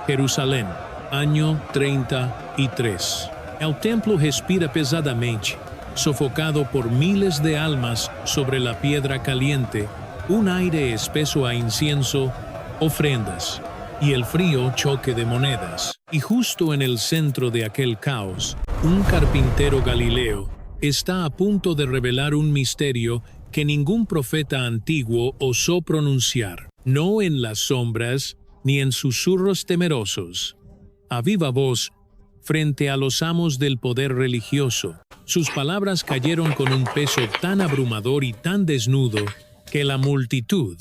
Jerusalém, año 33. El templo respira pesadamente, sofocado por miles de almas sobre la piedra caliente, un aire espeso a incienso, ofrendas, y el frío choque de monedas. Y justo en el centro de aquel caos, un carpintero galileo está a punto de revelar un misterio que ningún profeta antiguo osó pronunciar, no en las sombras ni en susurros temerosos. A viva voz, frente a los amos del poder religioso, sus palabras cayeron con un peso tan abrumador y tan desnudo que la multitud,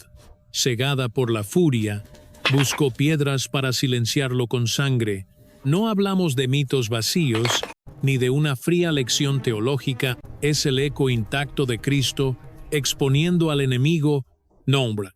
cegada por la furia, buscó piedras para silenciarlo con sangre. No hablamos de mitos vacíos, ni de una fría lección teológica, es el eco intacto de Cristo, exponiendo al enemigo nombre,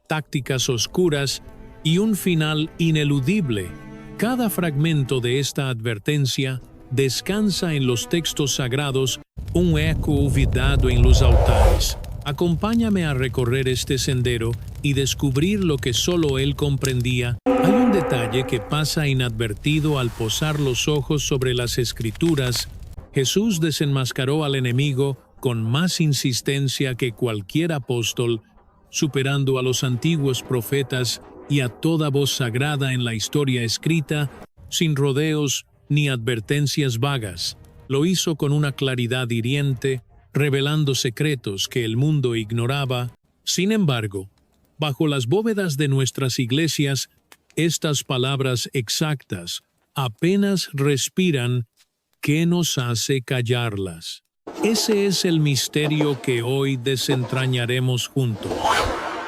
tácticas oscuras y un final ineludible. Cada fragmento de esta advertencia descansa en los textos sagrados, un eco olvidado en los altares. Acompáñame a recorrer este sendero y descubrir lo que solo él comprendía. Hay un detalle que pasa inadvertido al posar los ojos sobre las Escrituras. Jesús desenmascaró al enemigo con más insistencia que cualquier apóstol, superando a los antiguos profetas y a toda voz sagrada en la historia escrita, sin rodeos ni advertencias vagas. Lo hizo con una claridad hiriente, revelando secretos que el mundo ignoraba. Sin embargo, bajo las bóvedas de nuestras iglesias, estas palabras exactas apenas respiran. ¿Qué nos hace callarlas? Ese es el misterio que hoy desentrañaremos juntos,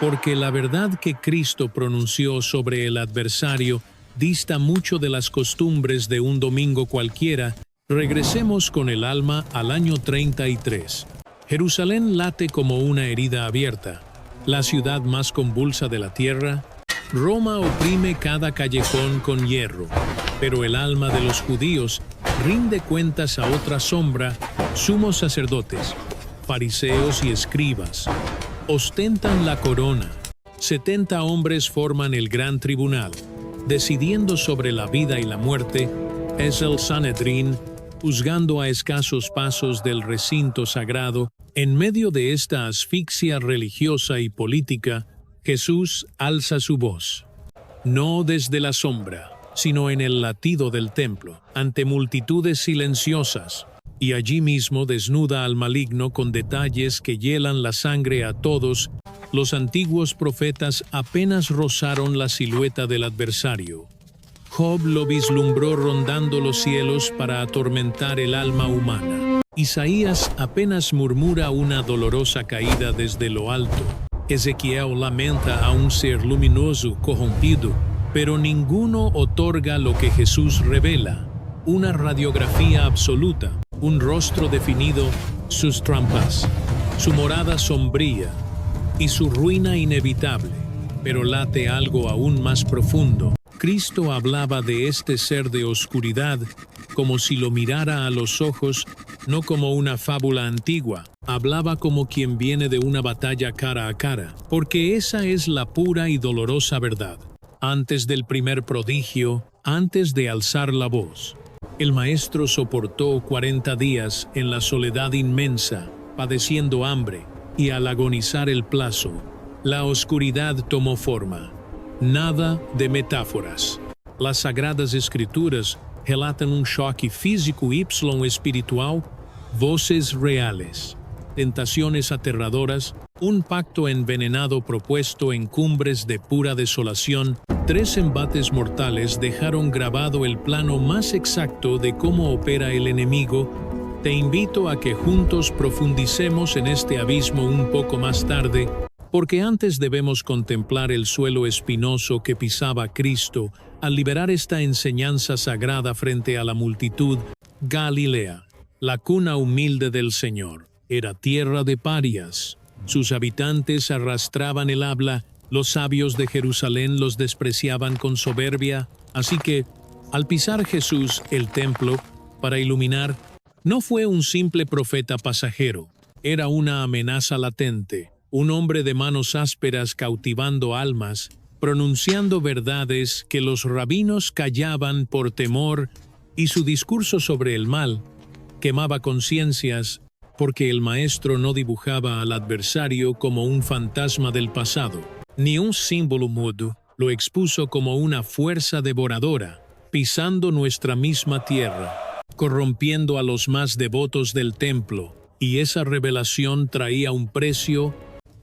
porque la verdad que Cristo pronunció sobre el adversario dista mucho de las costumbres de un domingo cualquiera. Regresemos con el alma al año 33. Jerusalén late como una herida abierta, la ciudad más convulsa de la tierra. Roma oprime cada callejón con hierro, pero el alma de los judíos rinde cuentas a otra sombra. Sumos sacerdotes, fariseos y escribas ostentan la corona. 70 hombres forman el gran tribunal, decidiendo sobre la vida y la muerte. Es el Sanedrín, juzgando a escasos pasos del recinto sagrado. En medio de esta asfixia religiosa y política, Jesús alza su voz, no desde la sombra, sino en el latido del templo, ante multitudes silenciosas, y allí mismo desnuda al maligno con detalles que hielan la sangre a todos. Los antiguos profetas apenas rozaron la silueta del adversario. Job lo vislumbró rondando los cielos para atormentar el alma humana. Isaías apenas murmura una dolorosa caída desde lo alto. Ezequiel lamenta a un ser luminoso corrompido, pero ninguno otorga lo que Jesús revela: una radiografía absoluta, un rostro definido, sus trampas, su morada sombría y su ruina inevitable. Pero late algo aún más profundo. Cristo hablaba de este ser de oscuridad como si lo mirara a los ojos, no como una fábula antigua. Hablaba como quien viene de una batalla cara a cara, porque esa es la pura y dolorosa verdad. Antes del primer prodigio, antes de alzar la voz, el Maestro soportó 40 días en la soledad inmensa, padeciendo hambre, y al agonizar el plazo, la oscuridad tomó forma. Nada de metáforas. Las Sagradas Escrituras relatan un choque físico y espiritual, voces reales, tentaciones aterradoras, un pacto envenenado propuesto en cumbres de pura desolación. 3 embates mortales dejaron grabado el plano más exacto de cómo opera el enemigo. Te invito a que juntos profundicemos en este abismo un poco más tarde, porque antes debemos contemplar el suelo espinoso que pisaba Cristo al liberar esta enseñanza sagrada frente a la multitud. Galilea, la cuna humilde del Señor, era tierra de parias. Sus habitantes arrastraban el habla, los sabios de Jerusalén los despreciaban con soberbia, así que, al pisar Jesús el templo para iluminar, no fue un simple profeta pasajero, era una amenaza latente, un hombre de manos ásperas cautivando almas, pronunciando verdades que los rabinos callaban por temor, y su discurso sobre el mal quemaba conciencias porque el maestro no dibujaba al adversario como un fantasma del pasado, ni un símbolo mudo, lo expuso como una fuerza devoradora, pisando nuestra misma tierra, corrompiendo a los más devotos del templo, y esa revelación traía un precio.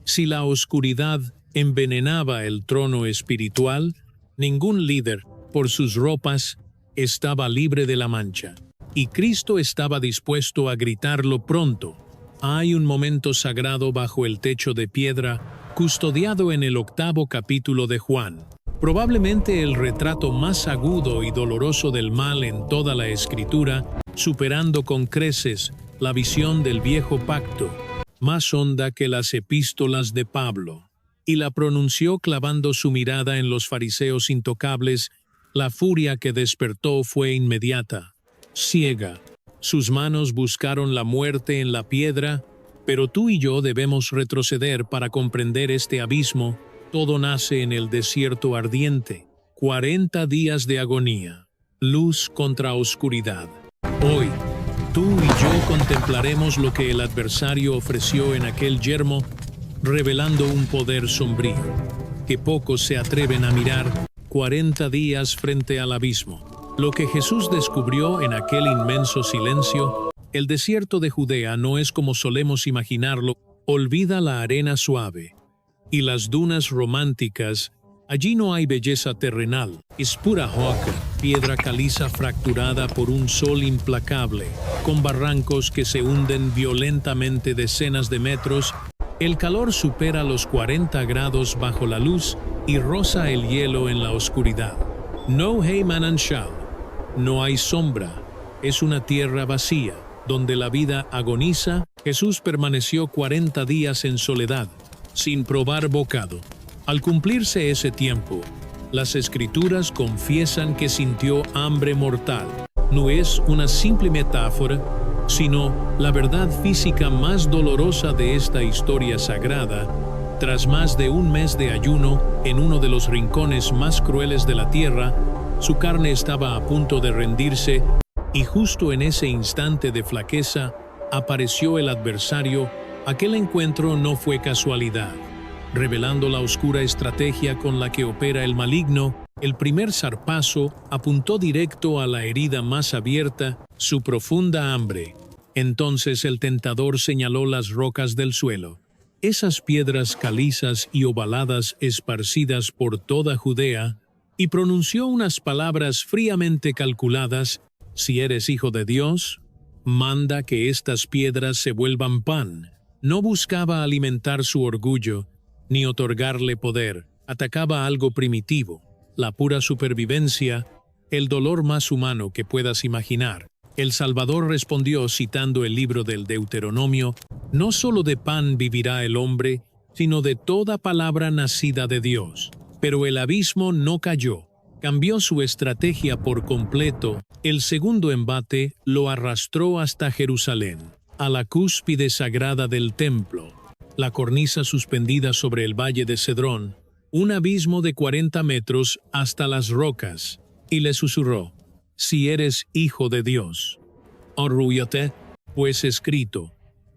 Si la oscuridad envenenaba el trono espiritual, ningún líder, por sus ropas, estaba libre de la mancha. Y Cristo estaba dispuesto a gritarlo pronto. Hay un momento sagrado bajo el techo de piedra, custodiado en el 8º capítulo de Juan. Probablemente el retrato más agudo y doloroso del mal en toda la Escritura, superando con creces la visión del viejo pacto, más honda que las epístolas de Pablo. Y la pronunció clavando su mirada en los fariseos intocables. La furia que despertó fue inmediata, ciega. Sus manos buscaron la muerte en la piedra, pero tú y yo debemos retroceder para comprender este abismo. Todo nace en el desierto ardiente, 40 días de agonía, luz contra oscuridad. Hoy, tú y yo contemplaremos lo que el adversario ofreció en aquel yermo, revelando un poder sombrío, que pocos se atreven a mirar. 40 días frente al abismo. Lo que Jesús descubrió en aquel inmenso silencio, el desierto de Judea no es como solemos imaginarlo. Olvida la arena suave y las dunas románticas. Allí no hay belleza terrenal, es pura roca, piedra caliza fracturada por un sol implacable, con barrancos que se hunden violentamente decenas de metros. El calor supera los 40 grados bajo la luz y roza el hielo en la oscuridad. No hay manantial, no hay sombra, es una tierra vacía, donde la vida agoniza. Jesús permaneció 40 días en soledad, sin probar bocado. Al cumplirse ese tiempo, las Escrituras confiesan que sintió hambre mortal. No es una simple metáfora, sino la verdad física más dolorosa de esta historia sagrada. Tras más de un mes de ayuno, en uno de los rincones más crueles de la tierra, su carne estaba a punto de rendirse, y justo en ese instante de flaqueza apareció el adversario. Aquel encuentro no fue casualidad. Revelando la oscura estrategia con la que opera el maligno, el primer zarpazo apuntó directo a la herida más abierta, su profunda hambre. Entonces el tentador señaló las rocas del suelo, esas piedras calizas y ovaladas esparcidas por toda Judea, y pronunció unas palabras fríamente calculadas: si eres hijo de Dios, manda que estas piedras se vuelvan pan. No buscaba alimentar su orgullo, ni otorgarle poder. Atacaba algo primitivo, la pura supervivencia, el dolor más humano que puedas imaginar. El Salvador respondió citando el libro del Deuteronomio: no solo de pan vivirá el hombre, sino de toda palabra nacida de Dios. Pero el abismo no cayó. Cambió su estrategia por completo. El segundo embate lo arrastró hasta Jerusalén, a la cúspide sagrada del templo, la cornisa suspendida sobre el valle de Cedrón, un abismo de 40 metros hasta las rocas, y le susurró: si eres hijo de Dios, arrúllate, pues escrito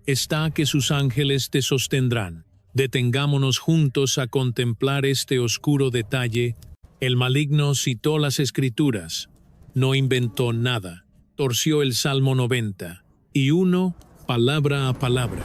está que sus ángeles te sostendrán. Detengámonos juntos a contemplar este oscuro detalle. El maligno citó las Escrituras, no inventó nada, torció el Salmo 90, palabra a palabra,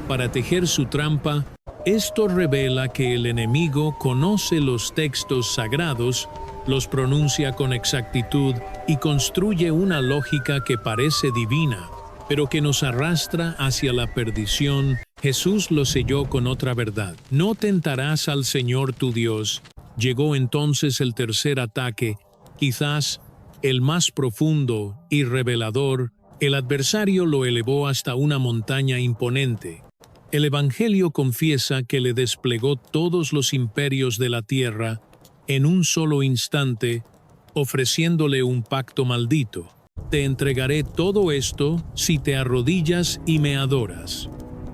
para tejer su trampa. Esto revela que el enemigo conoce los textos sagrados, los pronuncia con exactitud y construye una lógica que parece divina, pero que nos arrastra hacia la perdición. Jesús lo selló con otra verdad: no tentarás al Señor tu Dios. Llegó entonces el tercer ataque, quizás el más profundo y revelador. El adversario lo elevó hasta una montaña imponente. El Evangelio confiesa que le desplegó todos los imperios de la tierra en un solo instante, ofreciéndole un pacto maldito: te entregaré todo esto si te arrodillas y me adoras.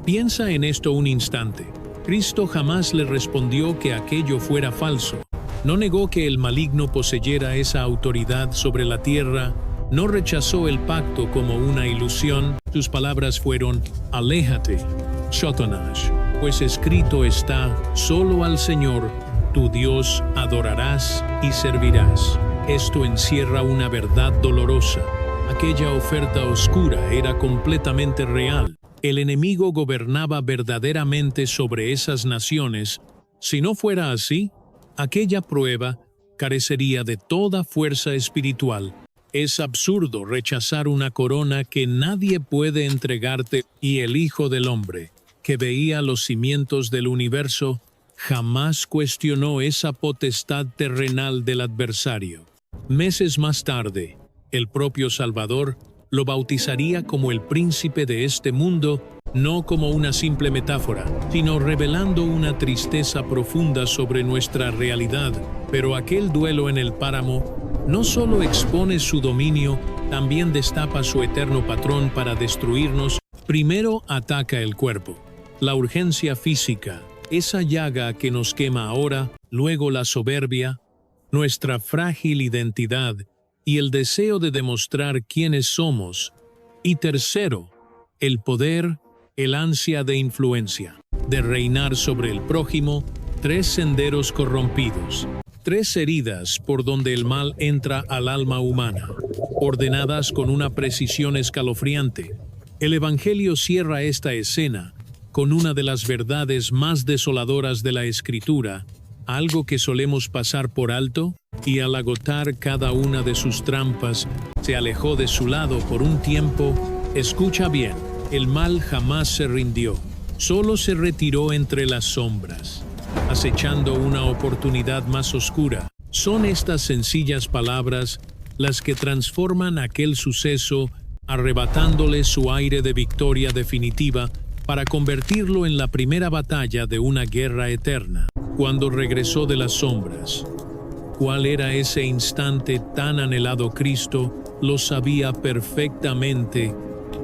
Piensa en esto un instante. Cristo jamás le respondió que aquello fuera falso. No negó que el maligno poseyera esa autoridad sobre la tierra, no rechazó el pacto como una ilusión. Sus palabras fueron: aléjate, Satanás, pues escrito está, solo al Señor, tu Dios, adorarás y servirás. Esto encierra una verdad dolorosa. Aquella oferta oscura era completamente real. El enemigo gobernaba verdaderamente sobre esas naciones. Si no fuera así, aquella prueba carecería de toda fuerza espiritual. Es absurdo rechazar una corona que nadie puede entregarte, y el Hijo del Hombre, que veía los cimientos del universo, jamás cuestionó esa potestad terrenal del adversario. Meses más tarde, el propio Salvador lo bautizaría como el príncipe de este mundo, no como una simple metáfora, sino revelando una tristeza profunda sobre nuestra realidad. Pero aquel duelo en el páramo no solo expone su dominio, también destapa su eterno patrón para destruirnos. Primero ataca el cuerpo, la urgencia física, esa llaga que nos quema ahora, luego la soberbia, nuestra frágil identidad y el deseo de demostrar quiénes somos, y tercero, el poder, el ansia de influencia, de reinar sobre el prójimo, tres senderos corrompidos, tres heridas por donde el mal entra al alma humana, ordenadas con una precisión escalofriante. El Evangelio cierra esta escena con una de las verdades más desoladoras de la Escritura, algo que solemos pasar por alto, y al agotar cada una de sus trampas, se alejó de su lado por un tiempo. Escucha bien, el mal jamás se rindió, solo se retiró entre las sombras, acechando una oportunidad más oscura. Son estas sencillas palabras las que transforman aquel suceso, arrebatándole su aire de victoria definitiva, para convertirlo en la primera batalla de una guerra eterna. Cuando regresó de las sombras, ¿cuál era ese instante tan anhelado? Cristo lo sabía perfectamente,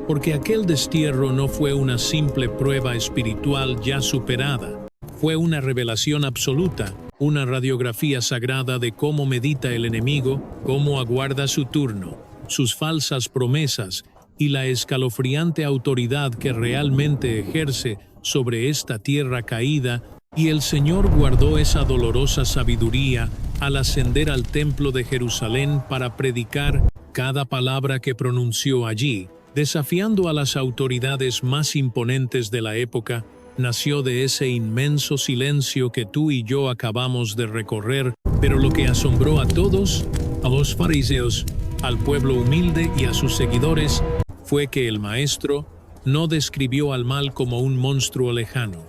porque aquel destierro no fue una simple prueba espiritual ya superada, fue una revelación absoluta, una radiografía sagrada de cómo medita el enemigo, cómo aguarda su turno, sus falsas promesas y la escalofriante autoridad que realmente ejerce sobre esta tierra caída. Y el Señor guardó esa dolorosa sabiduría al ascender al templo de Jerusalén para predicar. Cada palabra que pronunció allí, desafiando a las autoridades más imponentes de la época, nació de ese inmenso silencio que tú y yo acabamos de recorrer. Pero lo que asombró a todos, a los fariseos, al pueblo humilde y a sus seguidores, fue que el Maestro no describió al mal como un monstruo lejano.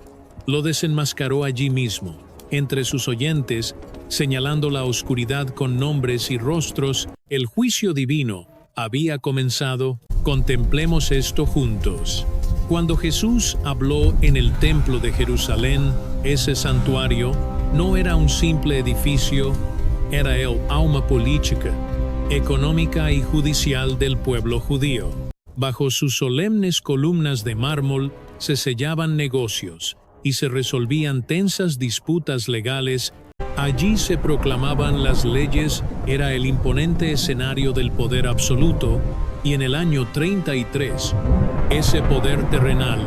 Lo desenmascaró allí mismo, entre sus oyentes, señalando la oscuridad con nombres y rostros. El juicio divino había comenzado. Contemplemos esto juntos. Cuando Jesús habló en el templo de Jerusalén, ese santuario no era un simple edificio, era el alma política, económica y judicial del pueblo judío. Bajo sus solemnes columnas de mármol se sellaban negocios y se resolvían tensas disputas legales. Allí se proclamaban las leyes, era el imponente escenario del poder absoluto, y en el año 33, ese poder terrenal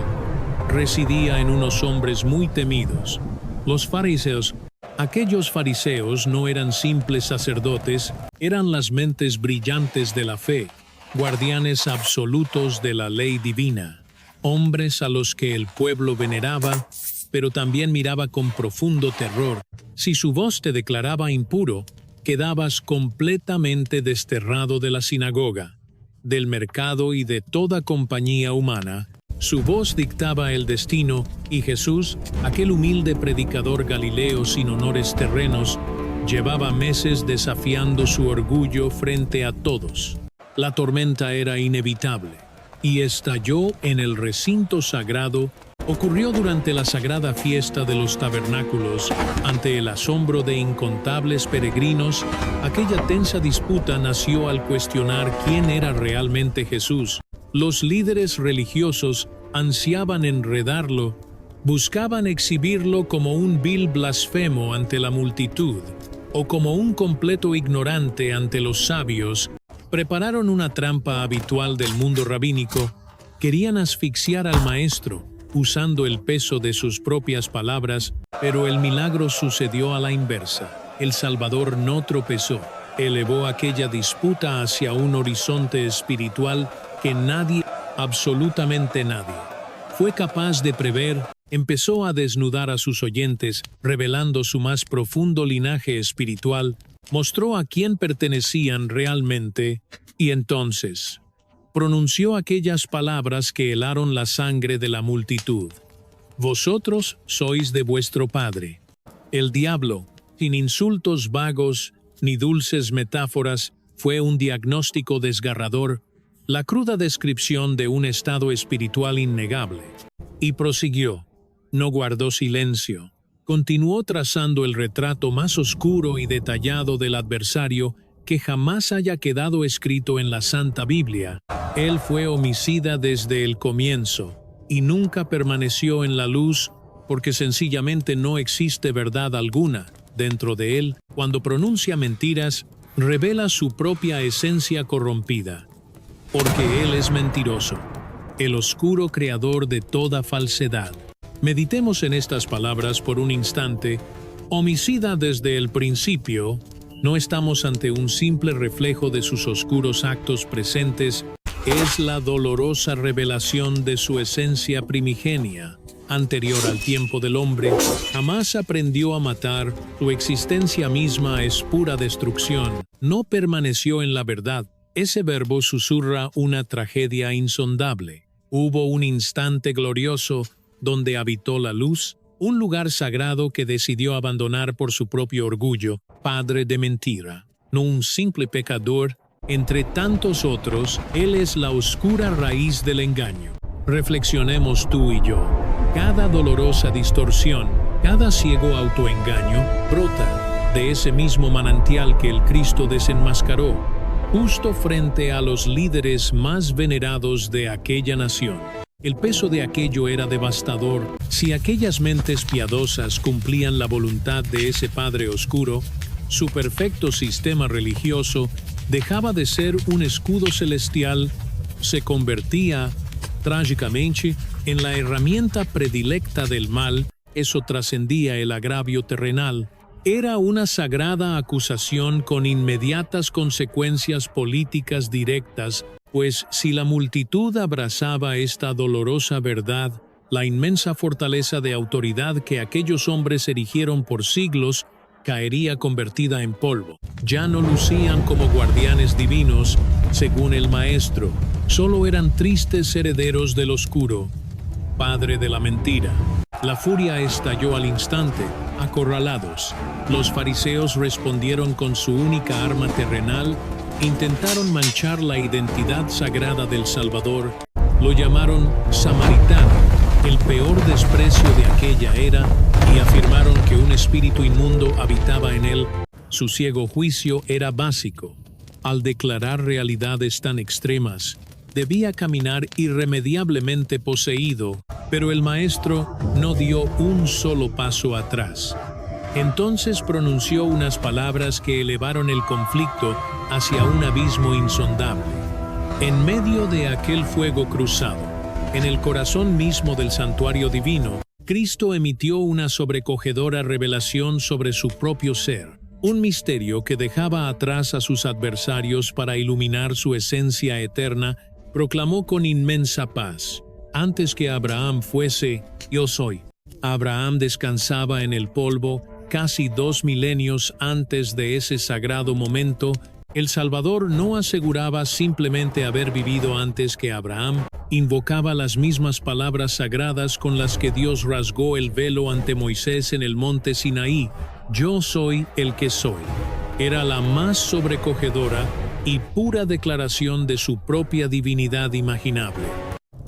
residía en unos hombres muy temidos, los fariseos. Aquellos fariseos no eran simples sacerdotes, eran las mentes brillantes de la fe, guardianes absolutos de la ley divina, hombres a los que el pueblo veneraba, pero también miraba con profundo terror. Si su voz te declaraba impuro, quedabas completamente desterrado de la sinagoga, del mercado y de toda compañía humana. Su voz dictaba el destino, y Jesús, aquel humilde predicador galileo sin honores terrenos, llevaba meses desafiando su orgullo frente a todos. La tormenta era inevitable, y estalló en el recinto sagrado. Ocurrió durante la sagrada fiesta de los tabernáculos, ante el asombro de incontables peregrinos. Aquella tensa disputa nació al cuestionar quién era realmente Jesús. Los líderes religiosos ansiaban enredarlo, buscaban exhibirlo como un vil blasfemo ante la multitud. o como un completo ignorante ante los sabios, prepararon una trampa habitual del mundo rabínico. Querían asfixiar al maestro, usando el peso de sus propias palabras, pero el milagro sucedió a la inversa. El Salvador no tropezó, elevó aquella disputa hacia un horizonte espiritual que nadie, absolutamente nadie, fue capaz de prever. Empezó a desnudar a sus oyentes, revelando su más profundo linaje espiritual, mostró a quién pertenecían realmente, y entonces pronunció aquellas palabras que helaron la sangre de la multitud. Vosotros sois de vuestro padre, el diablo. Sin insultos vagos ni dulces metáforas, fue un diagnóstico desgarrador, la cruda descripción de un estado espiritual innegable. Y prosiguió. No guardó silencio. Continuó trazando el retrato más oscuro y detallado del adversario que jamás haya quedado escrito en la Santa Biblia. Él fue homicida desde el comienzo y nunca permaneció en la luz porque sencillamente no existe verdad alguna dentro de él. Cuando pronuncia mentiras, revela su propia esencia corrompida, porque él es mentiroso, el oscuro creador de toda falsedad. Meditemos en estas palabras por un instante. Homicida desde el principio, no estamos ante un simple reflejo de sus oscuros actos presentes, es la dolorosa revelación de su esencia primigenia. Anterior al tiempo del hombre, jamás aprendió a matar, su existencia misma es pura destrucción. No permaneció en la verdad. Ese verbo susurra una tragedia insondable. Hubo un instante glorioso donde habitó la luz, un lugar sagrado que decidió abandonar por su propio orgullo, padre de mentira. No un simple pecador, entre tantos otros, él es la oscura raíz del engaño. Reflexionemos tú y yo. Cada dolorosa distorsión, cada ciego autoengaño, brota de ese mismo manantial que el Cristo desenmascaró, justo frente a los líderes más venerados de aquella nación. El peso de aquello era devastador. Si aquellas mentes piadosas cumplían la voluntad de ese Padre Oscuro, su perfecto sistema religioso dejaba de ser un escudo celestial, se convertía, trágicamente, en la herramienta predilecta del mal. Eso trascendía el agravio terrenal. Era una sagrada acusación con inmediatas consecuencias políticas directas, pues si la multitud abrazaba esta dolorosa verdad, la inmensa fortaleza de autoridad que aquellos hombres erigieron por siglos caería convertida en polvo. Ya no lucían como guardianes divinos, según el Maestro, solo eran tristes herederos del oscuro, padre de la mentira. La furia estalló al instante, acorralados. Los fariseos respondieron con su única arma terrenal. Intentaron manchar la identidad sagrada del Salvador, lo llamaron samaritano, el peor desprecio de aquella era, y afirmaron que un espíritu inmundo habitaba en él. Su ciego juicio era básico. Al declarar realidades tan extremas, debía caminar irremediablemente poseído, pero el Maestro no dio un solo paso atrás. Entonces pronunció unas palabras que elevaron el conflicto hacia un abismo insondable. En medio de aquel fuego cruzado, en el corazón mismo del santuario divino, Cristo emitió una sobrecogedora revelación sobre su propio ser, un misterio que dejaba atrás a sus adversarios para iluminar su esencia eterna. Proclamó con inmensa paz: antes que Abraham fuese, yo soy. Abraham descansaba en el polvo. Casi 2 milenios antes de ese sagrado momento, el Salvador no aseguraba simplemente haber vivido antes que Abraham, invocaba las mismas palabras sagradas con las que Dios rasgó el velo ante Moisés en el monte Sinaí: yo soy el que soy. Era la más sobrecogedora y pura declaración de su propia divinidad imaginable.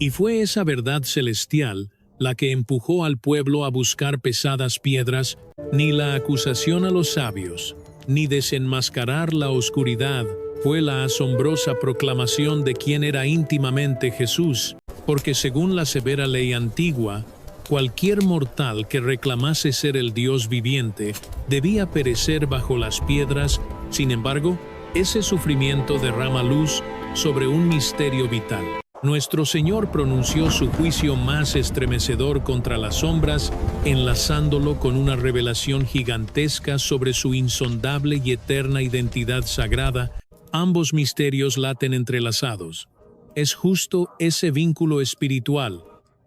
Y fue esa verdad celestial la que empujó al pueblo a buscar pesadas piedras. Ni la acusación a los sabios, ni desenmascarar la oscuridad, fue la asombrosa proclamación de quien era íntimamente Jesús, porque según la severa ley antigua, Cualquier mortal que reclamase ser el Dios viviente debía perecer bajo las piedras. Sin embargo, ese sufrimiento derrama luz sobre un misterio vital. Nuestro Señor pronunció su juicio más estremecedor contra las sombras, enlazándolo con una revelación gigantesca sobre su insondable y eterna identidad sagrada. Ambos misterios laten entrelazados. Es justo ese vínculo espiritual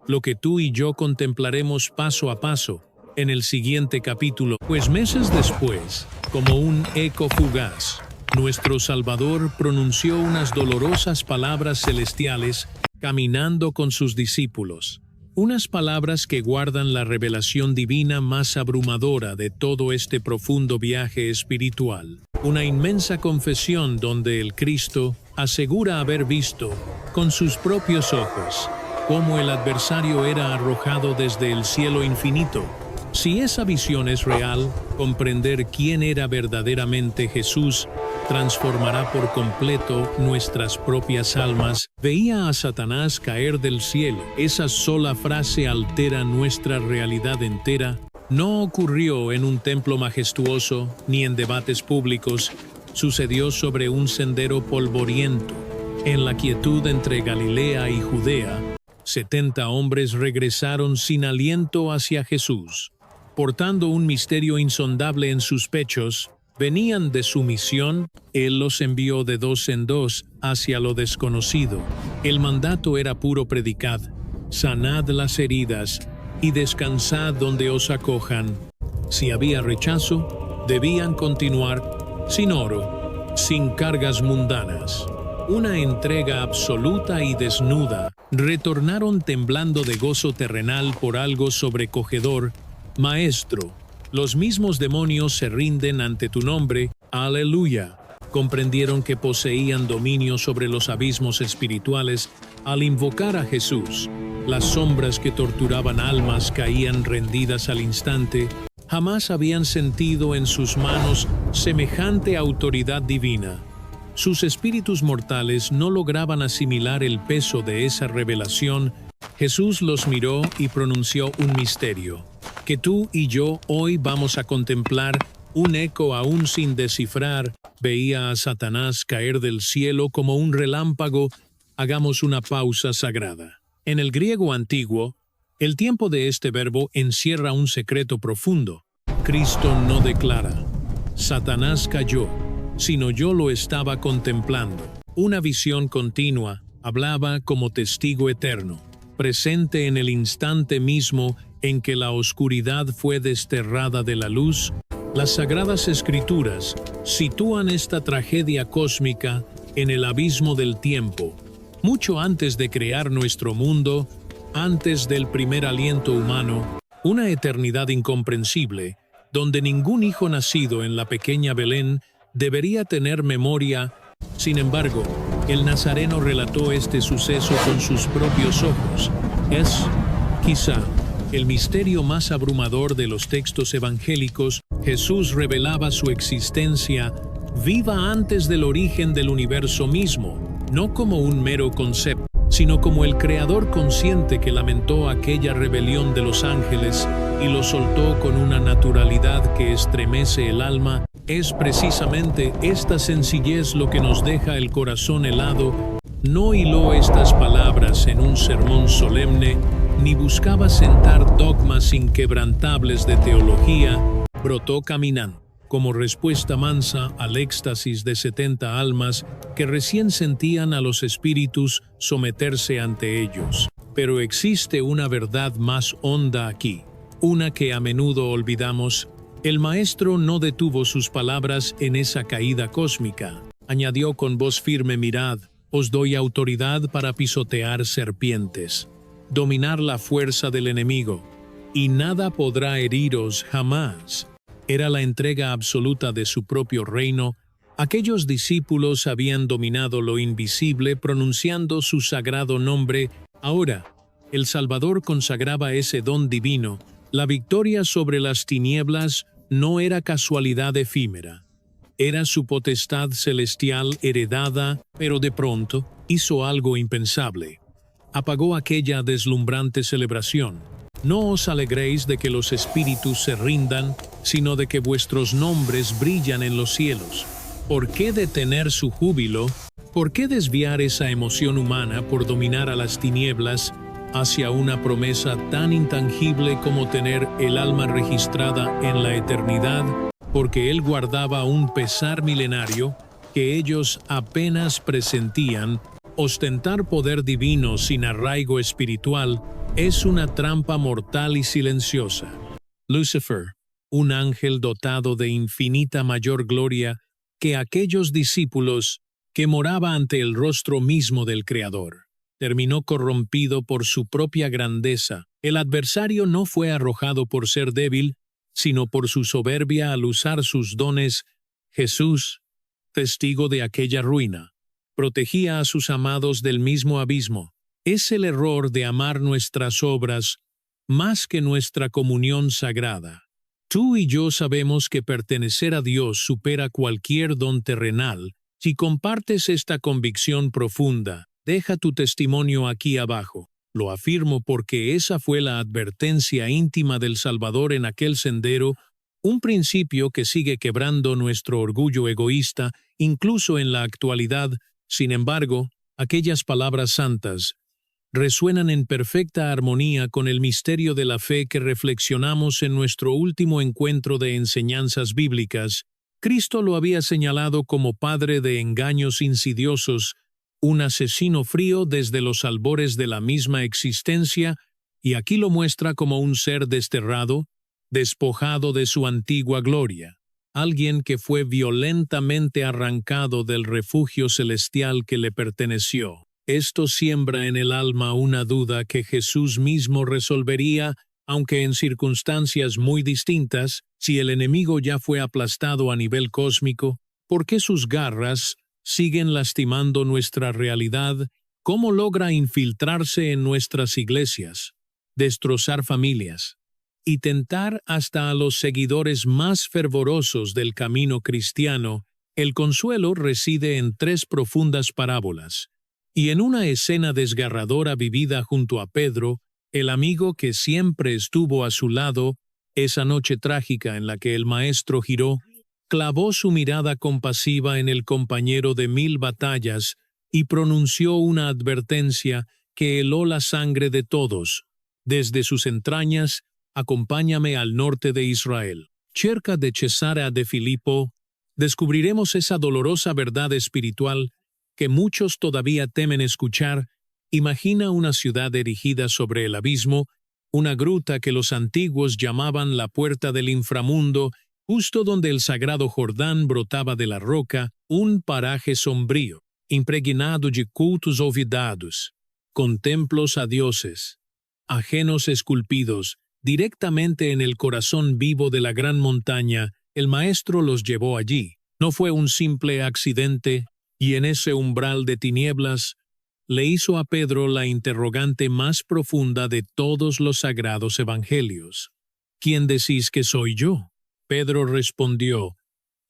lo que tú y yo contemplaremos paso a paso en el siguiente capítulo. Pues meses después, como un eco fugaz, nuestro Salvador pronunció unas dolorosas palabras celestiales caminando con sus discípulos. Unas palabras que guardan la revelación divina más abrumadora de todo este profundo viaje espiritual. Una inmensa confesión donde el Cristo asegura haber visto con sus propios ojos cómo el adversario era arrojado desde el cielo infinito. Si esa visión es real, comprender quién era verdaderamente Jesús transformará por completo nuestras propias almas. Veía a Satanás caer del cielo. Esa sola frase altera nuestra realidad entera. No ocurrió en un templo majestuoso ni en debates públicos. Sucedió sobre un sendero polvoriento. En la quietud entre Galilea y Judea, 70 hombres regresaron sin aliento hacia Jesús. Portando un misterio insondable en sus pechos, venían de su misión. Él los envió de dos en dos hacia lo desconocido. El mandato era puro: predicad, sanad las heridas y descansad donde os acojan. Si había rechazo, debían continuar sin oro, sin cargas mundanas. Una entrega absoluta y desnuda. Retornaron temblando de gozo terrenal por algo sobrecogedor. Maestro, los mismos demonios se rinden ante tu nombre. Aleluya. Comprendieron que poseían dominio sobre los abismos espirituales al invocar a Jesús. Las sombras que torturaban almas caían rendidas al instante. Jamás habían sentido en sus manos semejante autoridad divina. Sus espíritus mortales no lograban asimilar el peso de esa revelación. Jesús los miró y pronunció un misterio que tú y yo hoy vamos a contemplar, un eco aún sin descifrar. Veía a Satanás caer del cielo como un relámpago. Hagamos una pausa sagrada. En el griego antiguo, el tiempo de este verbo encierra un secreto profundo. Cristo no declara: Satanás cayó, sino yo lo estaba contemplando. Una visión continua, hablaba como testigo eterno, presente en el instante mismo en que la oscuridad fue desterrada de la luz. Las Sagradas Escrituras sitúan esta tragedia cósmica en el abismo del tiempo, mucho antes de crear nuestro mundo, antes del primer aliento humano, una eternidad incomprensible, donde ningún hijo nacido en la pequeña Belén debería tener memoria. Sin embargo, el nazareno relató este suceso con sus propios ojos. Es, quizá, el misterio más abrumador de los textos evangélicos. Jesús revelaba su existencia viva antes del origen del universo mismo, no como un mero concepto, sino como el creador consciente que lamentó aquella rebelión de los ángeles y lo soltó con una naturalidad que estremece el alma. Es precisamente esta sencillez lo que nos deja el corazón helado. No hiló estas palabras en un sermón solemne, ni buscaba sentar dogmas inquebrantables de teología. Brotó caminando, como respuesta mansa al éxtasis de 70 almas que recién sentían a los espíritus someterse ante ellos. Pero existe una verdad más honda aquí, una que a menudo olvidamos. El Maestro no detuvo sus palabras en esa caída cósmica. Añadió con voz firme: mirad, os doy autoridad para pisotear serpientes, dominar la fuerza del enemigo, y nada podrá heriros jamás. Era la entrega absoluta de su propio reino. Aquellos discípulos habían dominado lo invisible pronunciando su sagrado nombre. Ahora, el Salvador consagraba ese don divino. La victoria sobre las tinieblas no era casualidad efímera. Era su potestad celestial heredada, pero de pronto hizo algo impensable. Apagó aquella deslumbrante celebración. No os alegréis de que los espíritus se rindan, sino de que vuestros nombres brillan en los cielos. ¿Por qué detener su júbilo? ¿Por qué desviar esa emoción humana por dominar a las tinieblas hacia una promesa tan intangible como tener el alma registrada en la eternidad? Porque él guardaba un pesar milenario que ellos apenas presentían. Ostentar poder divino sin arraigo espiritual es una trampa mortal y silenciosa. Lucifer, un ángel dotado de infinita mayor gloria que aquellos discípulos que moraba ante el rostro mismo del Creador, terminó corrompido por su propia grandeza. El adversario no fue arrojado por ser débil, sino por su soberbia al usar sus dones. Jesús, testigo de aquella ruina, protegía a sus amados del mismo abismo. Es el error de amar nuestras obras más que nuestra comunión sagrada. Tú y yo sabemos que pertenecer a Dios supera cualquier don terrenal. Si compartes esta convicción profunda, deja tu testimonio aquí abajo. Lo afirmo porque esa fue la advertencia íntima del Salvador en aquel sendero, un principio que sigue quebrando nuestro orgullo egoísta, incluso en la actualidad. Sin embargo, aquellas palabras santas resuenan en perfecta armonía con el misterio de la fe que reflexionamos en nuestro último encuentro de enseñanzas bíblicas. Cristo lo había señalado como padre de engaños insidiosos, un asesino frío desde los albores de la misma existencia, y aquí lo muestra como un ser desterrado, despojado de su antigua gloria, alguien que fue violentamente arrancado del refugio celestial que le perteneció. Esto siembra en el alma una duda que Jesús mismo resolvería, aunque en circunstancias muy distintas. Si el enemigo ya fue aplastado a nivel cósmico, ¿por qué sus garras siguen lastimando nuestra realidad? ¿Cómo logra infiltrarse en nuestras iglesias, destrozar familias y tentar hasta a los seguidores más fervorosos del camino cristiano? El consuelo reside en tres profundas parábolas y en una escena desgarradora vivida junto a Pedro, el amigo que siempre estuvo a su lado. Esa noche trágica en la que el maestro giró, clavó su mirada compasiva en el compañero de 1000 batallas y pronunció una advertencia que heló la sangre de todos. Desde sus entrañas, acompáñame al norte de Israel. Cerca de Cesarea de Filipo, descubriremos esa dolorosa verdad espiritual que muchos todavía temen escuchar. Imagina una ciudad erigida sobre el abismo, una gruta que los antiguos llamaban la puerta del inframundo, justo donde el sagrado Jordán brotaba de la roca, un paraje sombrío, impregnado de cultos olvidados, con templos a dioses ajenos esculpidos directamente en el corazón vivo de la gran montaña. El maestro los llevó allí. No fue un simple accidente, y en ese umbral de tinieblas le hizo a Pedro la interrogante más profunda de todos los sagrados evangelios. ¿Quién decís que soy yo? Pedro respondió,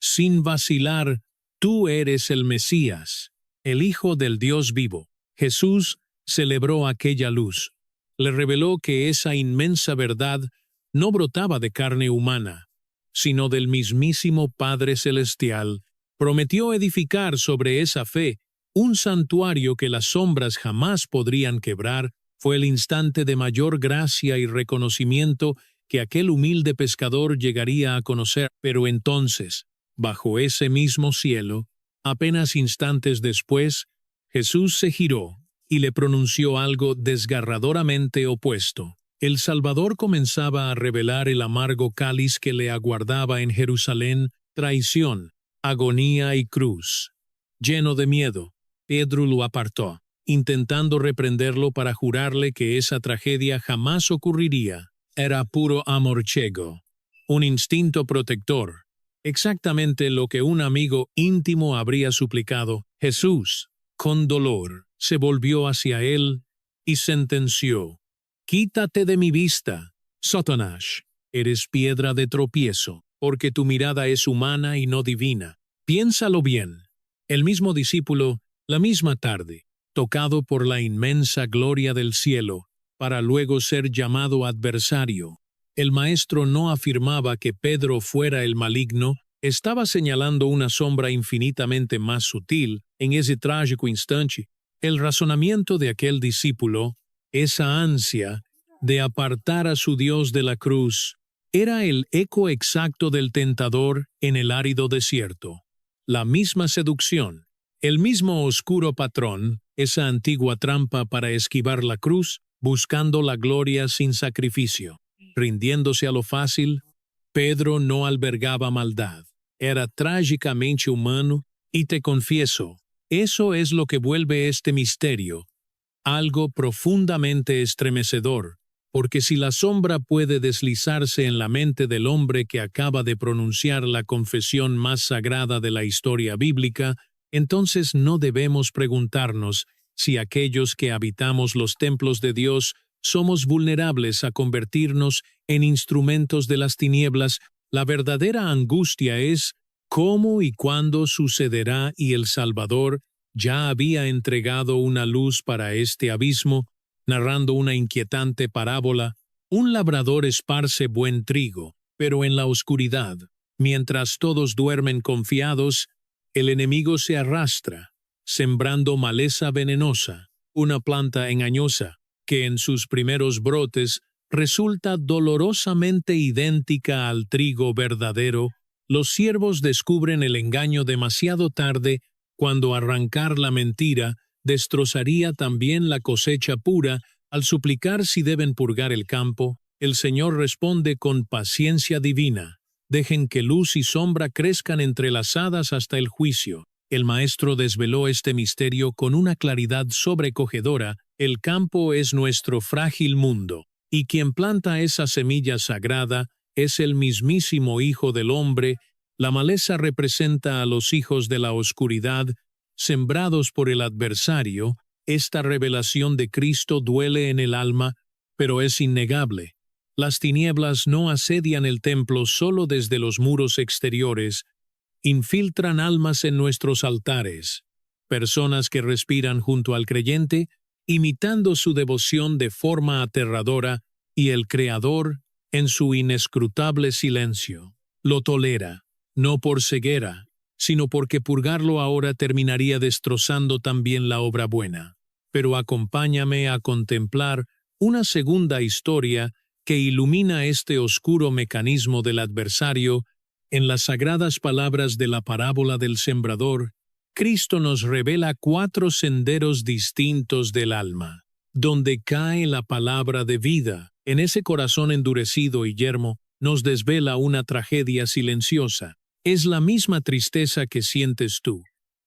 sin vacilar, tú eres el Mesías, el Hijo del Dios vivo. Jesús celebró aquella luz. Le reveló que esa inmensa verdad no brotaba de carne humana, sino del mismísimo Padre Celestial. Prometió edificar sobre esa fe un santuario que las sombras jamás podrían quebrar. Fue el instante de mayor gracia y reconocimiento que aquel humilde pescador llegaría a conocer. Pero entonces, bajo ese mismo cielo, apenas instantes después, Jesús se giró y le pronunció algo desgarradoramente opuesto. El Salvador comenzaba a revelar el amargo cáliz que le aguardaba en Jerusalén: traición, agonía y cruz. Lleno de miedo, Pedro lo apartó, intentando reprenderlo para jurarle que esa tragedia jamás ocurriría. Era puro amor ciego, un instinto protector, exactamente lo que un amigo íntimo habría suplicado. Jesús, con dolor, se volvió hacia él y sentenció: «Quítate de mi vista, Satanás, eres piedra de tropiezo, porque tu mirada es humana y no divina». Piénsalo bien. El mismo discípulo, la misma tarde, tocado por la inmensa gloria del cielo, para luego ser llamado adversario. El maestro no afirmaba que Pedro fuera el maligno, estaba señalando una sombra infinitamente más sutil en ese trágico instante. El razonamiento de aquel discípulo, esa ansia de apartar a su Dios de la cruz, era el eco exacto del tentador en el árido desierto. La misma seducción, el mismo oscuro patrón, esa antigua trampa para esquivar la cruz, buscando la gloria sin sacrificio. Rindiéndose a lo fácil, Pedro no albergaba maldad. Era trágicamente humano y te confieso, eso es lo que vuelve este misterio algo profundamente estremecedor, porque si la sombra puede deslizarse en la mente del hombre que acaba de pronunciar la confesión más sagrada de la historia bíblica, entonces no debemos preguntarnos si aquellos que habitamos los templos de Dios somos vulnerables a convertirnos en instrumentos de las tinieblas. La verdadera angustia es cómo y cuándo sucederá y el Salvador ya había entregado una luz para este abismo, narrando una inquietante parábola. Un labrador esparce buen trigo, pero en la oscuridad, mientras todos duermen confiados, el enemigo se arrastra, sembrando maleza venenosa, una planta engañosa, que en sus primeros brotes resulta dolorosamente idéntica al trigo verdadero. Los siervos descubren el engaño demasiado tarde, cuando arrancar la mentira destrozaría también la cosecha pura. Al suplicar si deben purgar el campo, el Señor responde con paciencia divina: dejen que luz y sombra crezcan entrelazadas hasta el juicio. El Maestro desveló este misterio con una claridad sobrecogedora. El campo es nuestro frágil mundo, y quien planta esa semilla sagrada es el mismísimo Hijo del Hombre. La maleza representa a los hijos de la oscuridad, sembrados por el adversario. Esta revelación de Cristo duele en el alma, pero es innegable. Las tinieblas no asedian el templo solo desde los muros exteriores, infiltran almas en nuestros altares, personas que respiran junto al creyente, imitando su devoción de forma aterradora, y el Creador, en su inescrutable silencio, lo tolera. No por ceguera, sino porque purgarlo ahora terminaría destrozando también la obra buena. Pero acompáñame a contemplar una segunda historia que ilumina este oscuro mecanismo del adversario. En las sagradas palabras de la parábola del sembrador, Cristo nos revela 4 senderos distintos del alma, donde cae la palabra de vida. En ese corazón endurecido y yermo, nos desvela una tragedia silenciosa. Es la misma tristeza que sientes tú,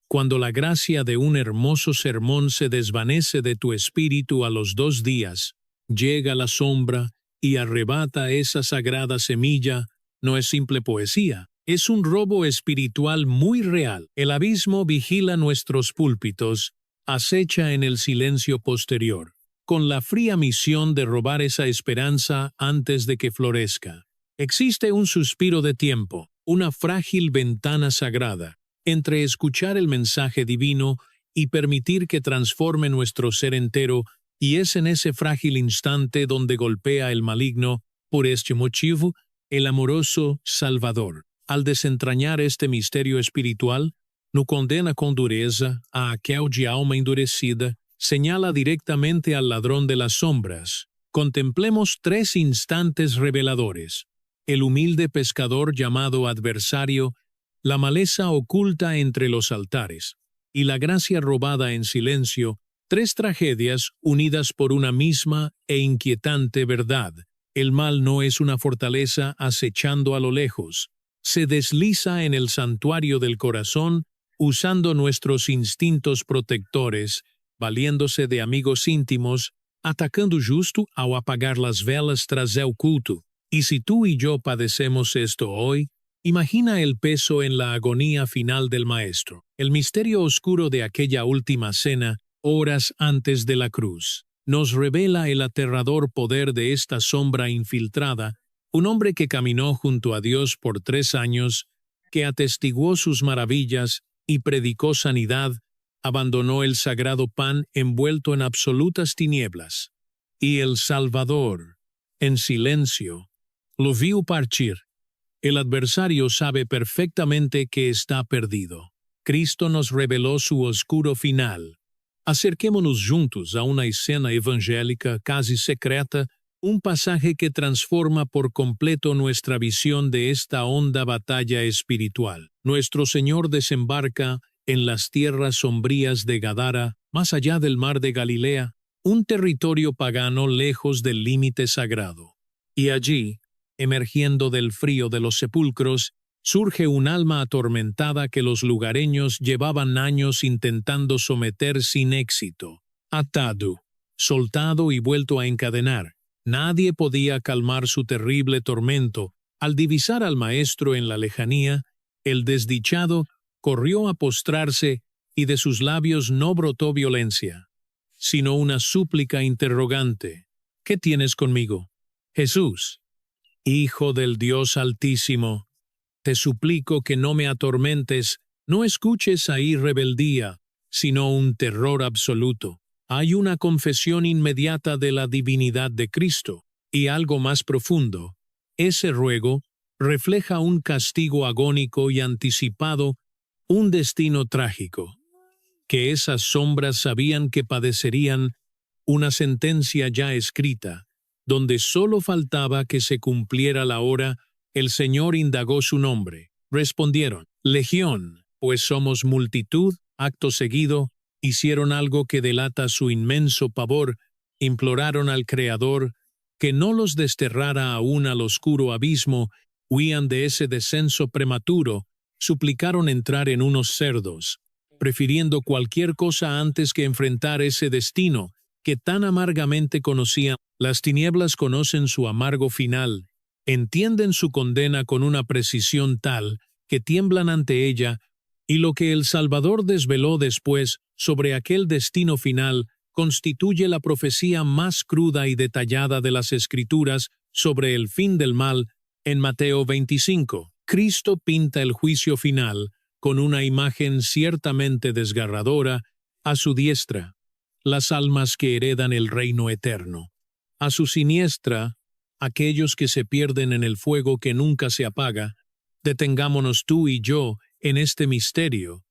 cuando la gracia de un hermoso sermón se desvanece de tu espíritu a los 2 días. Llega la sombra y arrebata esa sagrada semilla. No es simple poesía, es un robo espiritual muy real. El abismo vigila nuestros púlpitos, acecha en el silencio posterior, con la fría misión de robar esa esperanza antes de que florezca. Existe un suspiro de tiempo, una frágil ventana sagrada, entre escuchar el mensaje divino y permitir que transforme nuestro ser entero, y es en ese frágil instante donde golpea el maligno. Por este motivo, el amoroso Salvador, al desentrañar este misterio espiritual, no condena con dureza a aquel de alma endurecida, señala directamente al ladrón de las sombras. Contemplemos 3 instantes reveladores: el humilde pescador llamado adversario, la maleza oculta entre los altares, y la gracia robada en silencio, 3 tragedias unidas por una misma e inquietante verdad. El mal no es una fortaleza acechando a lo lejos. Se desliza en el santuario del corazón, usando nuestros instintos protectores, valiéndose de amigos íntimos, atacando justo ao apagar las velas tras el culto. Y si tú y yo padecemos esto hoy, imagina el peso en la agonía final del Maestro, el misterio oscuro de aquella última cena, horas antes de la cruz. Nos revela el aterrador poder de esta sombra infiltrada, un hombre que caminó junto a Dios por 3 años, que atestiguó sus maravillas y predicó sanidad, abandonó el sagrado pan envuelto en absolutas tinieblas. Y el Salvador, en silencio, lo vio partir. El adversario sabe perfectamente que está perdido. Cristo nos reveló su oscuro final. Acerquémonos juntos a una escena evangélica casi secreta, un pasaje que transforma por completo nuestra visión de esta honda batalla espiritual. Nuestro Señor desembarca en las tierras sombrías de Gadara, más allá del mar de Galilea, un territorio pagano lejos del límite sagrado. Y allí, emergiendo del frío de los sepulcros, surge un alma atormentada que los lugareños llevaban años intentando someter sin éxito. Atado, soltado y vuelto a encadenar, nadie podía calmar su terrible tormento. Al divisar al maestro en la lejanía, el desdichado corrió a postrarse y de sus labios no brotó violencia, sino una súplica interrogante. ¿Qué tienes conmigo? Jesús, Hijo del Dios Altísimo, te suplico que no me atormentes, no escuches ahí rebeldía, sino un terror absoluto. Hay una confesión inmediata de la divinidad de Cristo, y algo más profundo. Ese ruego refleja un castigo agónico y anticipado, un destino trágico, que esas sombras sabían que padecerían, una sentencia ya escrita, donde solo faltaba que se cumpliera la hora. El Señor indagó su nombre. Respondieron, Legión, pues somos multitud. Acto seguido, hicieron algo que delata su inmenso pavor, imploraron al Creador que no los desterrara aún al oscuro abismo, huían de ese descenso prematuro, suplicaron entrar en unos cerdos, prefiriendo cualquier cosa antes que enfrentar ese destino que tan amargamente conocían. Las tinieblas conocen su amargo final, entienden su condena con una precisión tal que tiemblan ante ella, y lo que el Salvador desveló después sobre aquel destino final constituye la profecía más cruda y detallada de las Escrituras sobre el fin del mal. En Mateo 25, Cristo pinta el juicio final con una imagen ciertamente desgarradora. A su diestra, las almas que heredan el reino eterno. A su siniestra, aquellos que se pierden en el fuego que nunca se apaga. Detengámonos tú y yo en este misterio.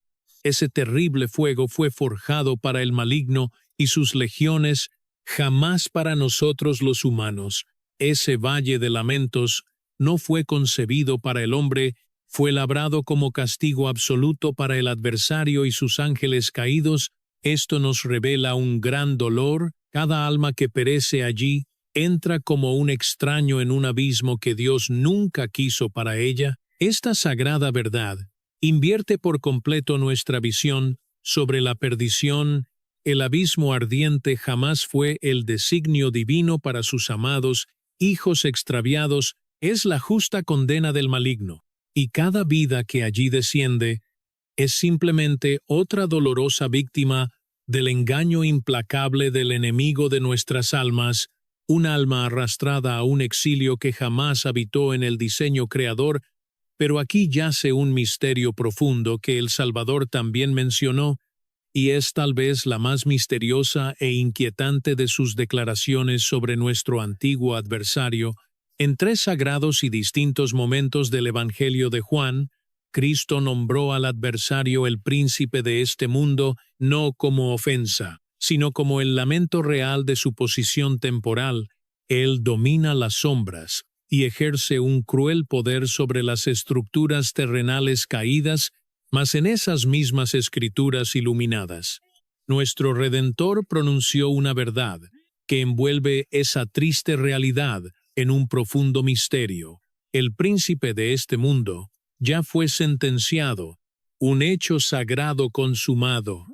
Ese terrible fuego fue forjado para el maligno y sus legiones, jamás para nosotros los humanos. Ese valle de lamentos no fue concebido para el hombre, fue labrado como castigo absoluto para el adversario y sus ángeles caídos. Esto nos revela un gran dolor. Cada alma que perece allí entra como un extraño en un abismo que Dios nunca quiso para ella. Esta sagrada verdad invierte por completo nuestra visión sobre la perdición. El abismo ardiente jamás fue el designio divino para sus amados hijos extraviados, es la justa condena del maligno, y cada vida que allí desciende es simplemente otra dolorosa víctima del engaño implacable del enemigo de nuestras almas, un alma arrastrada a un exilio que jamás habitó en el diseño creador. Pero aquí yace un misterio profundo que el Salvador también mencionó, y es tal vez la más misteriosa e inquietante de sus declaraciones sobre nuestro antiguo adversario. En 3 sagrados y distintos momentos del Evangelio de Juan, Cristo nombró al adversario el príncipe de este mundo, no como ofensa, sino como el lamento real de su posición temporal. Él domina las sombras y ejerce un cruel poder sobre las estructuras terrenales caídas, mas en esas mismas escrituras iluminadas, nuestro Redentor pronunció una verdad que envuelve esa triste realidad en un profundo misterio. El príncipe de este mundo ya fue sentenciado, un hecho sagrado consumado,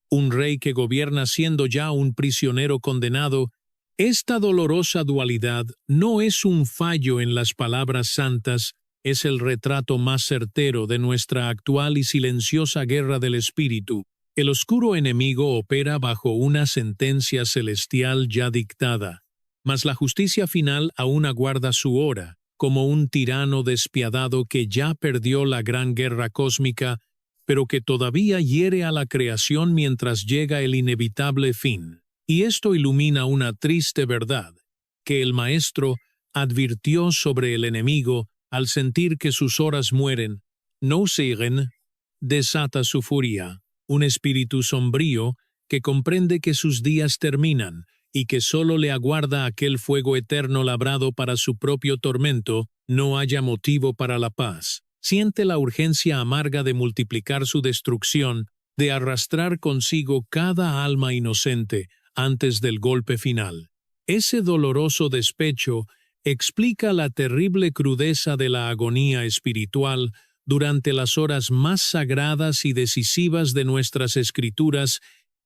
un rey que gobierna siendo ya un prisionero condenado. Esta dolorosa dualidad no es un fallo en las palabras santas, es el retrato más certero de nuestra actual y silenciosa guerra del espíritu. El oscuro enemigo opera bajo una sentencia celestial ya dictada, mas la justicia final aún aguarda su hora, como un tirano despiadado que ya perdió la gran guerra cósmica, pero que todavía hiere a la creación mientras llega el inevitable fin. Y esto ilumina una triste verdad, que el Maestro advirtió sobre el enemigo al sentir que sus horas mueren. No siguen, desata su furia, un espíritu sombrío que comprende que sus días terminan y que solo le aguarda aquel fuego eterno labrado para su propio tormento, no haya motivo para la paz. Siente la urgencia amarga de multiplicar su destrucción, de arrastrar consigo cada alma inocente antes del golpe final. Ese doloroso despecho explica la terrible crudeza de la agonía espiritual durante las horas más sagradas y decisivas de nuestras escrituras,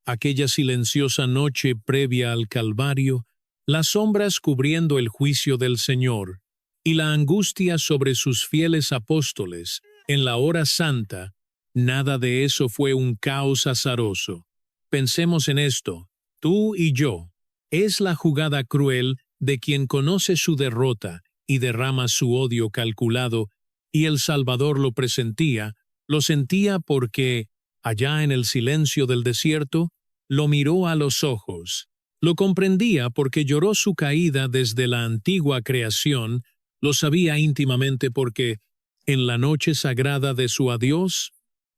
aquella silenciosa noche previa al Calvario, las sombras cubriendo el juicio del Señor, y la angustia sobre sus fieles apóstoles en la hora santa. Nada de eso fue un caos azaroso. Pensemos en esto, tú y yo. Es la jugada cruel de quien conoce su derrota y derrama su odio calculado, y el Salvador lo presentía, lo sentía porque, allá en el silencio del desierto, lo miró a los ojos. Lo comprendía porque lloró su caída desde la antigua creación, lo sabía íntimamente porque, en la noche sagrada de su adiós,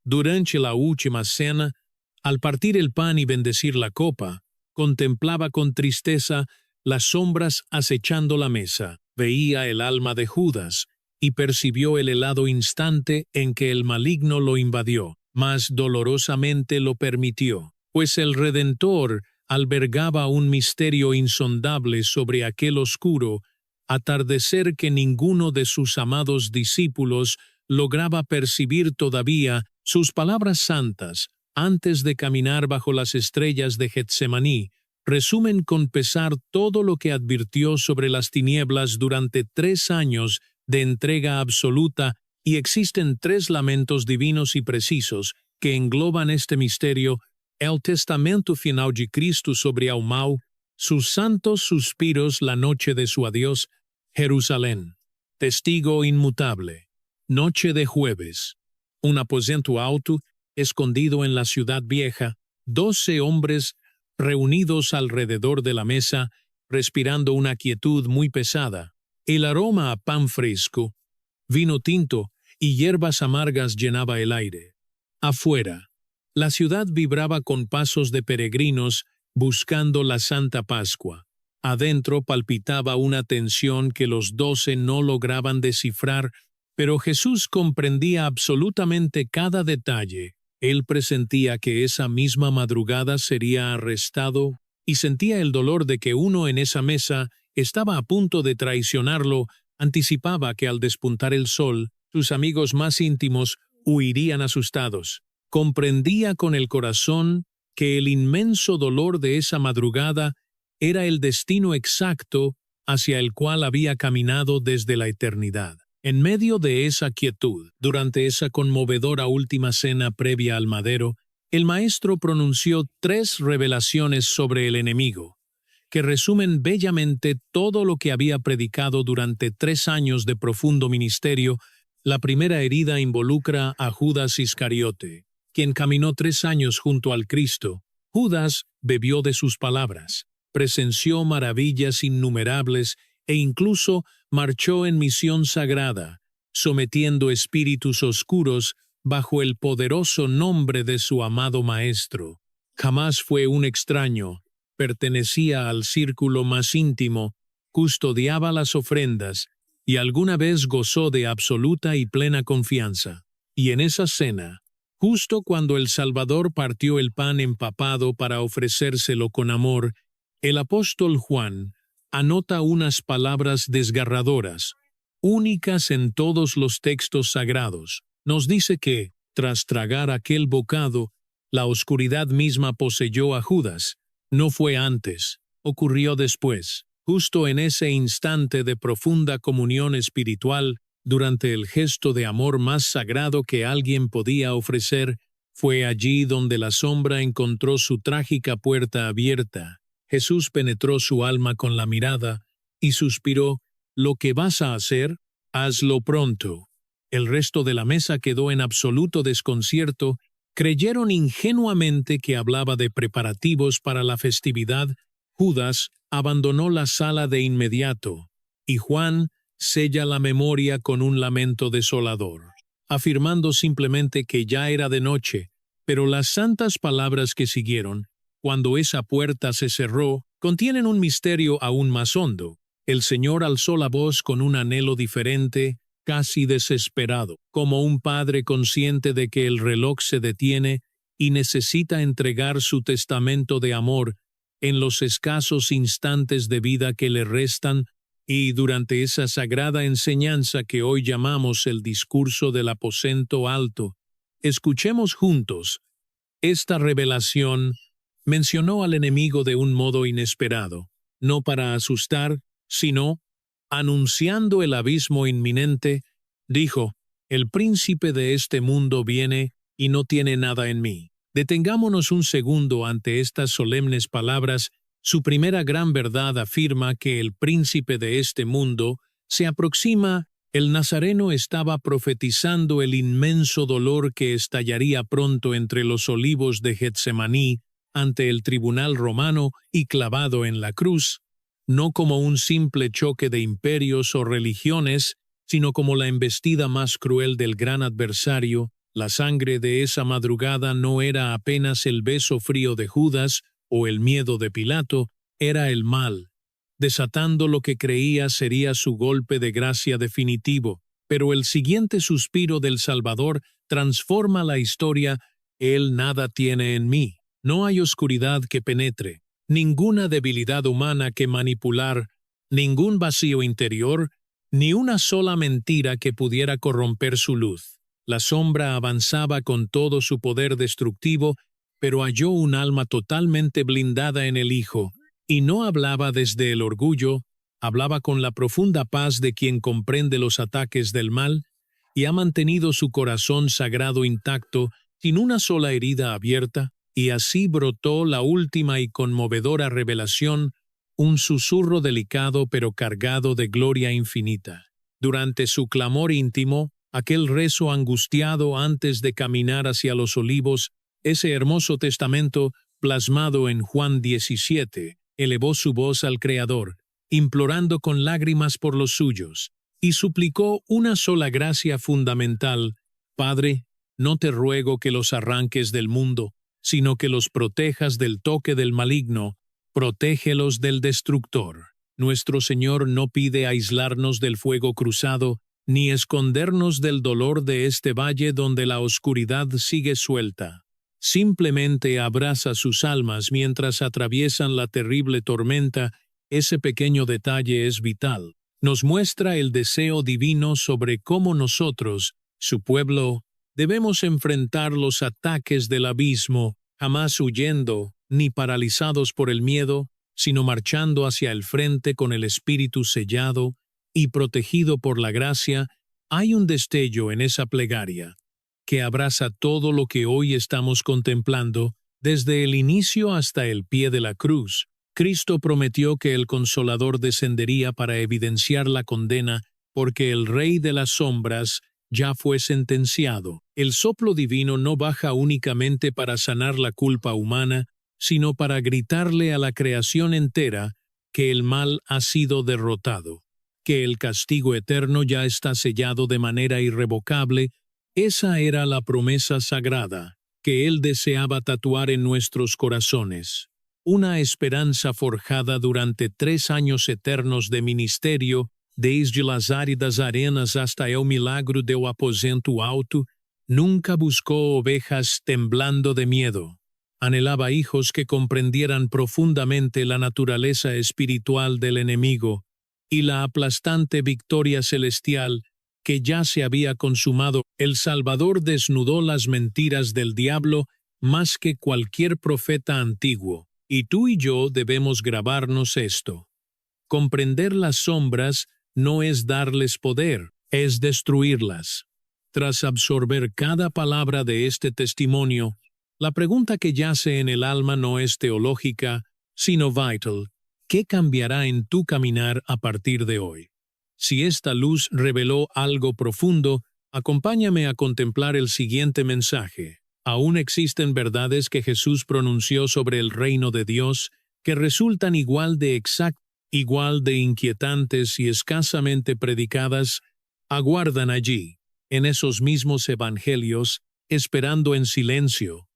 durante la última cena, al partir el pan y bendecir la copa, contemplaba con tristeza las sombras acechando la mesa, veía el alma de Judas y percibió el helado instante en que el maligno lo invadió, mas dolorosamente lo permitió, pues el Redentor albergaba un misterio insondable sobre aquel oscuro atardecer que ninguno de sus amados discípulos lograba percibir todavía. Sus palabras santas, antes de caminar bajo las estrellas de Getsemaní, resumen con pesar todo lo que advirtió sobre las tinieblas durante 3 años de entrega absoluta, y existen 3 lamentos divinos y precisos que engloban este misterio: el testamento final de Cristo sobre el mal, sus santos suspiros la noche de su adiós, Jerusalén, testigo inmutable, noche de jueves, un aposento alto, escondido en la ciudad vieja, 12 hombres reunidos alrededor de la mesa, respirando una quietud muy pesada. El aroma a pan fresco, vino tinto y hierbas amargas llenaba el aire. Afuera, la ciudad vibraba con pasos de peregrinos buscando la Santa Pascua. Adentro palpitaba una tensión que los 12 no lograban descifrar, pero Jesús comprendía absolutamente cada detalle. Él presentía que esa misma madrugada sería arrestado y sentía el dolor de que uno en esa mesa estaba a punto de traicionarlo. Anticipaba que al despuntar el sol, sus amigos más íntimos huirían asustados. Comprendía con el corazón que el inmenso dolor de esa madrugada era el destino exacto hacia el cual había caminado desde la eternidad. En medio de esa quietud, durante esa conmovedora última cena previa al madero, el Maestro pronunció 3 revelaciones sobre el enemigo, que resumen bellamente todo lo que había predicado durante 3 años de profundo ministerio. La primera herida involucra a Judas Iscariote, quien caminó 3 años junto al Cristo. Judas bebió de sus palabras, presenció maravillas innumerables e incluso marchó en misión sagrada, sometiendo espíritus oscuros bajo el poderoso nombre de su amado Maestro. Jamás fue un extraño, pertenecía al círculo más íntimo, custodiaba las ofrendas y alguna vez gozó de absoluta y plena confianza. Y en esa cena, justo cuando el Salvador partió el pan empapado para ofrecérselo con amor, el apóstol Juan anota unas palabras desgarradoras, únicas en todos los textos sagrados. Nos dice que, tras tragar aquel bocado, la oscuridad misma poseyó a Judas. No fue antes, ocurrió después, justo en ese instante de profunda comunión espiritual, durante el gesto de amor más sagrado que alguien podía ofrecer. Fue allí donde la sombra encontró su trágica puerta abierta. Jesús penetró su alma con la mirada y suspiró: «Lo que vas a hacer, hazlo pronto». El resto de la mesa quedó en absoluto desconcierto, Creyeron ingenuamente que hablaba de preparativos para la festividad. Judas abandonó la sala de inmediato, y Juan sella la memoria con un lamento desolador, afirmando simplemente que ya era de noche, pero las santas palabras que siguieron, cuando esa puerta se cerró, contienen un misterio aún más hondo. El Señor alzó la voz con un anhelo diferente, casi desesperado, como un padre consciente de que el reloj se detiene y necesita entregar su testamento de amor en los escasos instantes de vida que le restan, y durante esa sagrada enseñanza que hoy llamamos el discurso del aposento alto, escuchemos juntos. Esta revelación mencionó al enemigo de un modo inesperado, no para asustar, sino, anunciando el abismo inminente, dijo: «El príncipe de este mundo viene y no tiene nada en mí». Detengámonos un segundo ante estas solemnes palabras. Su primera gran verdad afirma que el príncipe de este mundo se aproxima. El Nazareno estaba profetizando el inmenso dolor que estallaría pronto entre los olivos de Getsemaní ante el tribunal romano y clavado en la cruz, no como un simple choque de imperios o religiones, sino como la embestida más cruel del gran adversario. La sangre de esa madrugada no era apenas el beso frío de Judas o el miedo de Pilato, era el mal, desatando lo que creía sería su golpe de gracia definitivo. Pero el siguiente suspiro del Salvador transforma la historia. Él nada tiene en mí. No hay oscuridad que penetre, ninguna debilidad humana que manipular, ningún vacío interior, ni una sola mentira que pudiera corromper su luz. La sombra avanzaba con todo su poder destructivo, pero halló un alma totalmente blindada en el Hijo, y no hablaba desde el orgullo, hablaba con la profunda paz de quien comprende los ataques del mal, y ha mantenido su corazón sagrado intacto, sin una sola herida abierta, y así brotó la última y conmovedora revelación, un susurro delicado pero cargado de gloria infinita. Durante su clamor íntimo, aquel rezo angustiado antes de caminar hacia los olivos, ese hermoso testamento plasmado en Juan 17, elevó su voz al Creador, implorando con lágrimas por los suyos, y suplicó una sola gracia fundamental: «Padre, no te ruego que los arranques del mundo, sino que los protejas del toque del maligno, protégelos del destructor». Nuestro Señor no pide aislarnos del fuego cruzado, ni escondernos del dolor de este valle donde la oscuridad sigue suelta. Simplemente abraza sus almas mientras atraviesan la terrible tormenta. Ese pequeño detalle es vital. Nos muestra el deseo divino sobre cómo nosotros, su pueblo, debemos enfrentar los ataques del abismo, jamás huyendo ni paralizados por el miedo, sino marchando hacia el frente con el espíritu sellado y protegido por la gracia. Hay un destello en esa plegaria que abraza todo lo que hoy estamos contemplando, desde el inicio hasta el pie de la cruz. Cristo prometió que el Consolador descendería para evidenciar la condena, porque el Rey de las sombras ya fue sentenciado. El soplo divino no baja únicamente para sanar la culpa humana, sino para gritarle a la creación entera que el mal ha sido derrotado, que el castigo eterno ya está sellado de manera irrevocable. Esa era la promesa sagrada que Él deseaba tatuar en nuestros corazones. Una esperanza forjada durante 3 años eternos de ministerio, desde las áridas arenas hasta el milagro del aposento alto. Nunca buscó ovejas temblando de miedo. Anhelaba hijos que comprendieran profundamente la naturaleza espiritual del enemigo y la aplastante victoria celestial que ya se había consumado. El Salvador desnudó las mentiras del diablo más que cualquier profeta antiguo, y tú y yo debemos grabarnos esto. Comprender las sombras no es darles poder, es destruirlas. Tras absorber cada palabra de este testimonio, la pregunta que yace en el alma no es teológica, sino vital. ¿Qué cambiará en tu caminar a partir de hoy? Si esta luz reveló algo profundo, acompáñame a contemplar el siguiente mensaje. Aún existen verdades que Jesús pronunció sobre el reino de Dios que resultan igual de exactas, igual de inquietantes y escasamente predicadas, aguardan allí, en esos mismos evangelios, esperando en silencio,